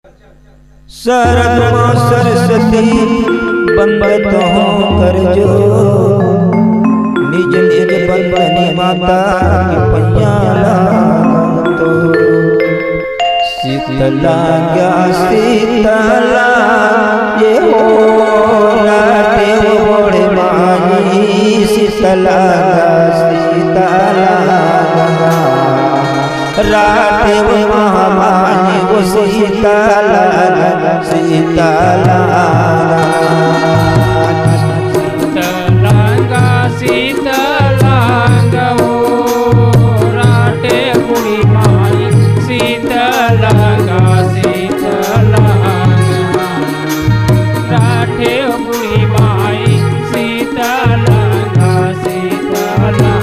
शरद माँ सरस्वती बंदत हो कर जो निज निज बंदनी माता के पैया तो शीतला क्या शीतला ये हो राते बड़े माई शीतला शीतला राते महामानी वो शीतला शीतला शीतलांगा ओ राटे बुढ़ी माई शीतलांगा शीतलांगा राटे बुढ़ी माई शीतलांगा शीतलांगा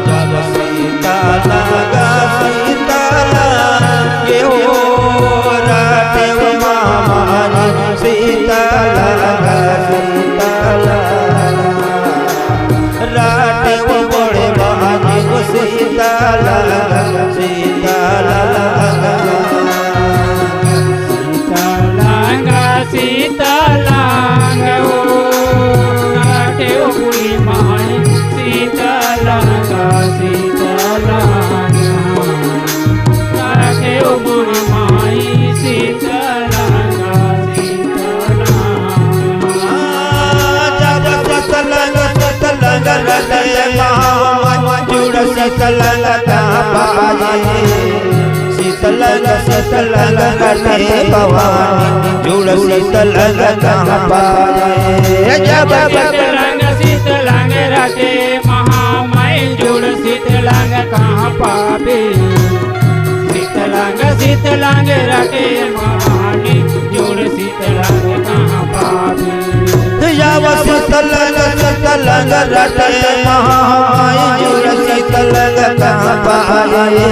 जब शीतलांगा शीतला ये हो राटे महामानी शीतलांगा शीतला राटे वो बड़े महानी वो शीतला शीतला शीतलांगा ओ राटे बुढ़ी माई शीतलांगा शीतलांगा राटे बुढ़ी माई शीतलांगा शीतलांगा जब शीतलांगा रटे महा जुड़ शीतलांगा पाए शीतलांगा रटे भवानी जुड़ शीतलांगा पाए जब शीतलांगा रटे महामाई जुड़ शीतलांगा कहाँ पावे शीतलांगा रटे महानी जुड़ शीतलांगा कहाँ पावे जब शीतलांगा रटे महामाई जुड़ शीतलांगा कहाँ पाए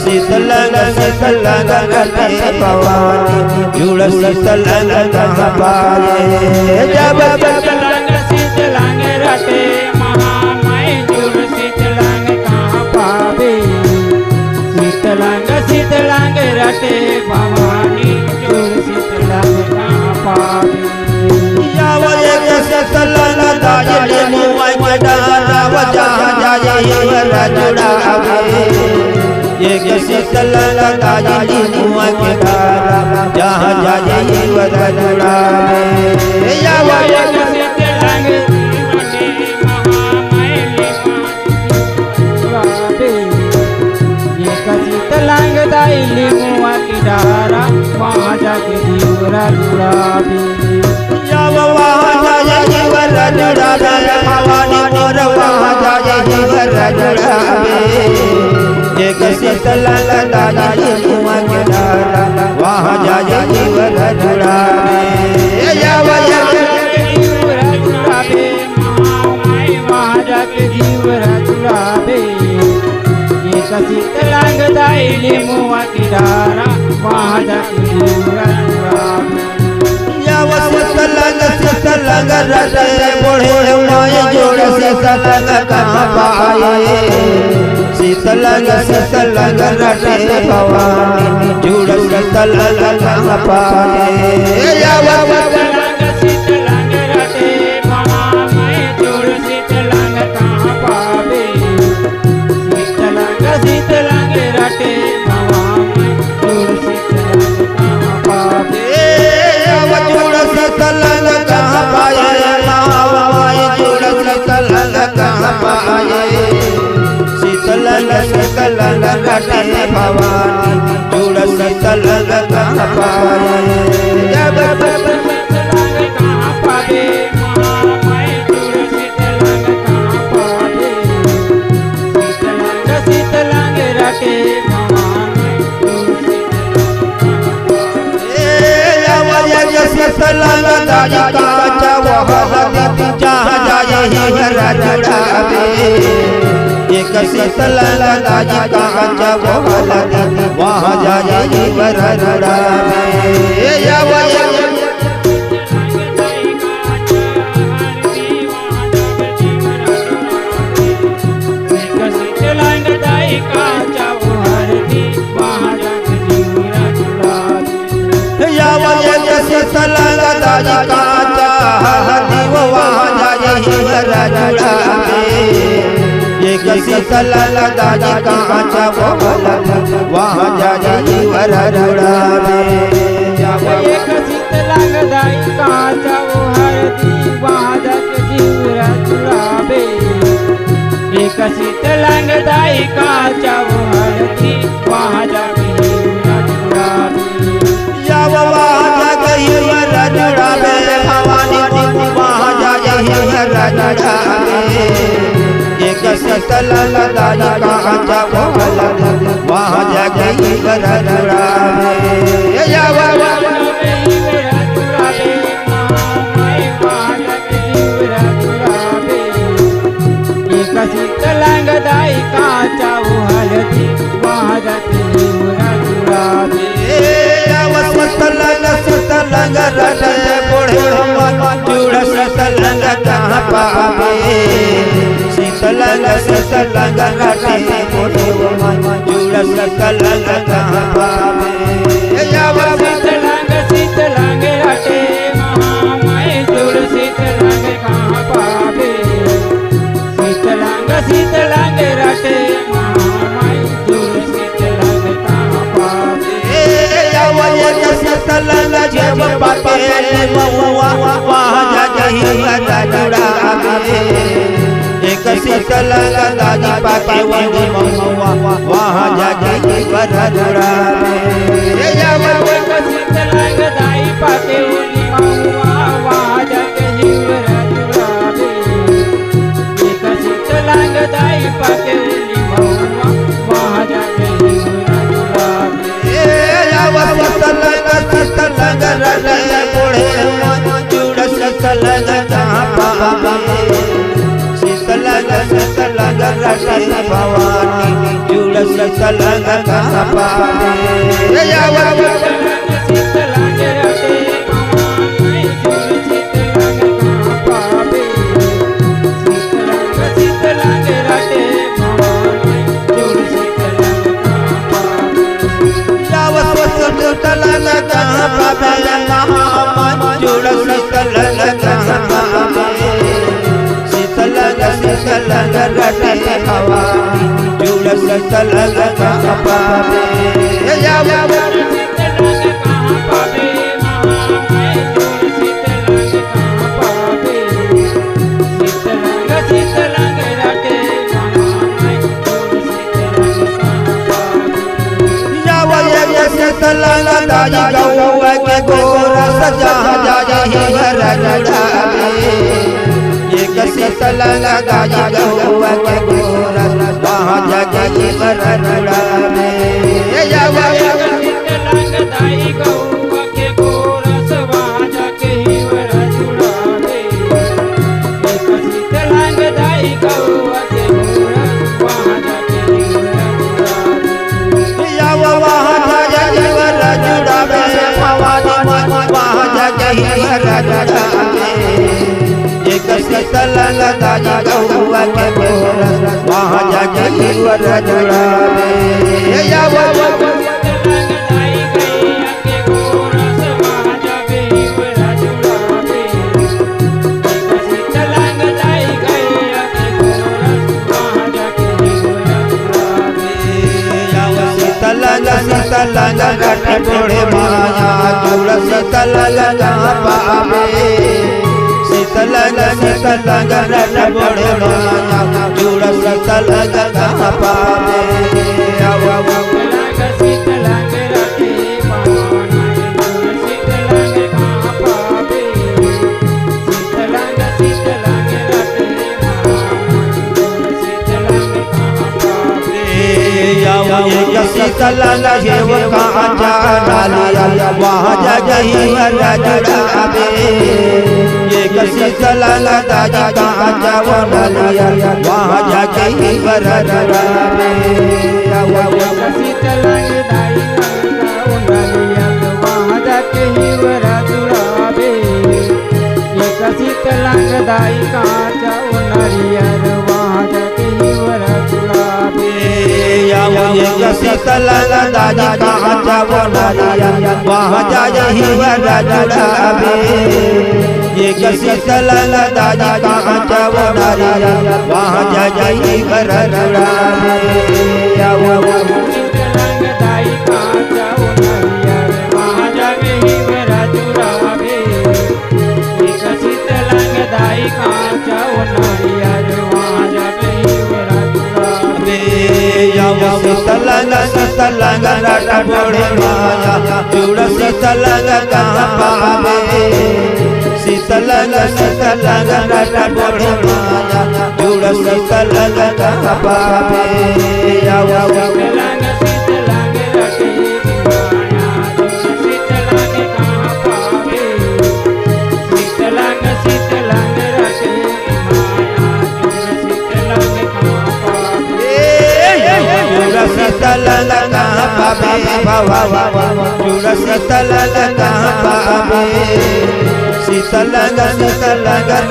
शीतलांगा रटे भवानी जुड़ शीतलांगा कहाँ पाए जब शीतलांगा रटे महामाई जुड़ शीतलांगा कहाँ पावे शीतलांगा रटे भवानी जुड़ शीतलांगा कहाँ पावे शीतलांगा दायले मुआई के डारा वजह जाए रजुड़ावे ये शीतलांगा दायले मुआई के डारा जहाँ जाए रजुड़ावे शीतलांगा दायले मुआ की डारा वहाँ जाके जीवरा जुड़ावे भवानी मोर वहाँ जाए रजुड़ावे एक शीतलांगा दायले मुआई के डारा वहाँ जाए रजुड़ावे शीतलांगा दायले मुआ की डारा वहाँ जाके जीवरा जुड़ावे शीतलांगा रटे बड़े माई जोड़ शीतलांगा कहाँ पाए शीतलांगा रटे भवानी जुड़ शीतलांगा कहाँ पाए शीतलांगा रटे महामाई जुड़ शीतलांगा कहाँ पावे शीतलांगा रटे महामाई जुड़ शीतलांगा कहाँ पावे जुड़ शीतलांगा कहाँ पाए महामाई जुड़ शीतलांगा कहाँ पाए शीतलांगा रटे भवानी जुड़ शीतलांगा कहाँ पाए कहाँ पावे महामाई जुड़ शीतलांगा कहाँ पावे शीतलांगा रटे महामाई जुड़ शीतलांगा दाई कांचा वहाँ जहाँ जाए रजुड़ावे एक शीतलांगा दाई कांचा वहाँ जाए रजुड़ावे शीतलांगा दाई कांचा वो हरती वहाँ जाके जीव दादी काचा हल्दी वहाँ जाए हिवरा जुड़ावे एक शीतल दादी काचा वहाँ जाए हिवरा जुड़ावे एक शीतल दाई काचा वो हरदी वहाँ जाके हिवरा जुड़ावे एक शीतल दाई काचा वो हरदी वहाँ जाके हिवरा जुड़ावे वहाँ जाके हिवरा जुड़ावे भवानी वहाँ जाए हिवरा जुड़ावे एक शीतल दादी काचा वहाँ जाके हिवरा जुड़ावे शीतल दाई काचा वो हल्दी वहाँ जाके हिवरा जुड़ावे शीतल रटे बूढ़े जुड़ शीतल कहाँ पावे शीतल रटे बूढ़े जुड़ शीतल कहाँ पावे शीतल रटे महामाई जुड़ शीतल कहाँ पावे शीतल रटे महामाई जुड़ शीतल कहाँ पावे शीतल जब पाते वहाँ जाके हिवरा जुड़ावे एक शीतल दादी पाके वहाँ जाके हिवरा जुड़ावे शीतल दाई पाके वहाँ जाके हिवरा जुड़ावे एक शीतल दाई पाके वहाँ जाके हिवरा जुड़ावे जुड़ शीतल कहाँ पावे शीतल रटे भवानी जुड़ शीतल कहाँ पावे शीतल रटे महामाई जुड़ शीतल कहाँ पावे शीतल रटे भवानी जुड़ शीतल कहाँ पावे शीतल कहाँ पावे महामाई जुड़ शीतल कहाँ पावे शीतल रटे भवानी जुड़ शीतल कहाँ पावे शीतल दाई गौआ के गोरा सजा जाए हिवरा जुड़ावे एक शीतल दाई गौआ के गोरा वहाँ जाके हिवरा जुड़ावे दाई गौआ के गोरा वहाँ जाके हिवरा जुड़ावे एक शीतल दाई गौआ के गोरा वहाँ जाके हिवरा जुड़ावे भवानी वहाँ जाके हिवरा जुड़ावे एक शीतल दाई गौआ के गोरा वहाँ जाके हिवरा जुड़ावे शीतल रटे बूढ़े माया जुड़ शीतल कहाँ पावे शीतल रटे बूढ़े माया जुड़ शीतल कहाँ पावे शीतल रटे शीतल घेव काचा डालिया वहाँ जाके हिवरा जुड़ावे एक शीतल दादी काचा वो डालिया वहाँ जाके हिवरा जुड़ावे शीतल दाई वहाँ जाके हिवरा जुड़ावे एक शीतल दाई काचा वो नारियल वहाँ जाके हिवरा जुड़ावे एक शीतल दादी कहाँ जाओ नारिया वहाँ जाए ही वरा जुड़ावे एक शीतल दादी कहाँ जाओ नारिया वहाँ जाए ही वरा जुड़ावे शीतलंग राटा बोड़े माया जुड़ शीतलंग कहाँ पावे शीतलंग राटा बोड़े माया जुड़ शीतलंग कहाँ पावे शीतलंग कहाँ पावे जुड़ शीतलंग कहाँ पावे शीतलंग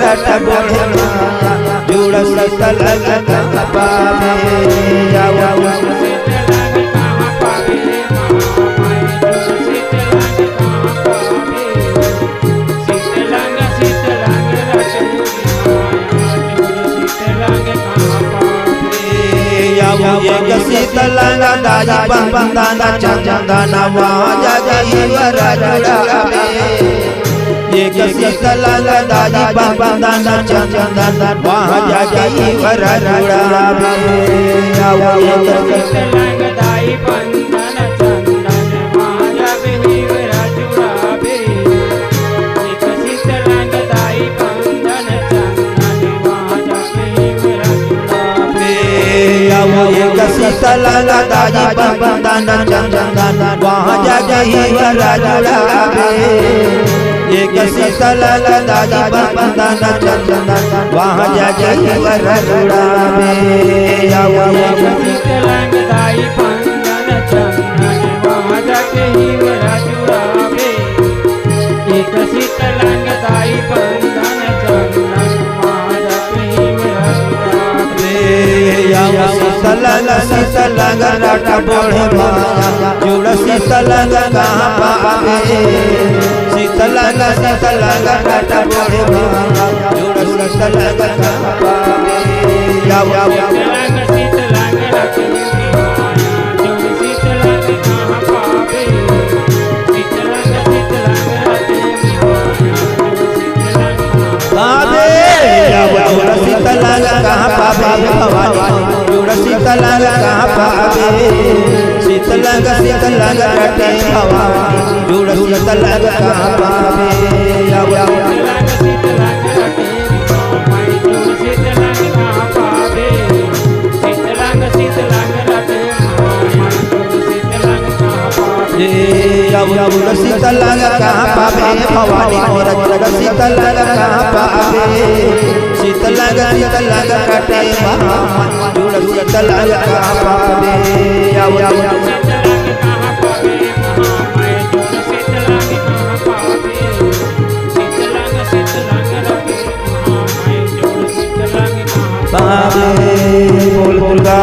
राटा बोड़े माया जुड़ शीतलंग कहाँ पावे एक शीतलंग दादी बंदना चंदना वहाँ जाए वरा जुड़ावे एक शीतलंग दादी बंदना चंदना वहाँ जाए वरा जुड़ावे एक शीतलंग दादी बंदना चंदना वहाँ जाए ही वरा जुड़ावे एक शीतलंग दादी बंदना चंदना वहाँ जाए ही वरा जुड़ावे एक शीतलंग दाई बंदना शीतलंग राटा बोड़े माया जुड़ शीतलंग कहाँ पावे शीतलंग राटा बोड़े माया जुड़ शीतलंग कहाँ पावे शीतलंग कहाँ पावे भवानी जुड़ शीतलंग कहाँ पावे शीतलंग रटे भवानी जुड़ शीतलंग कहाँ पावे शीतलंग कहाँ पावे भवानी मोर जुड़ शीतलंग कहाँ पावे शीतलंग रटे भवानी जुड़ शीतलंग कहाँ पावे बोल दुर्गा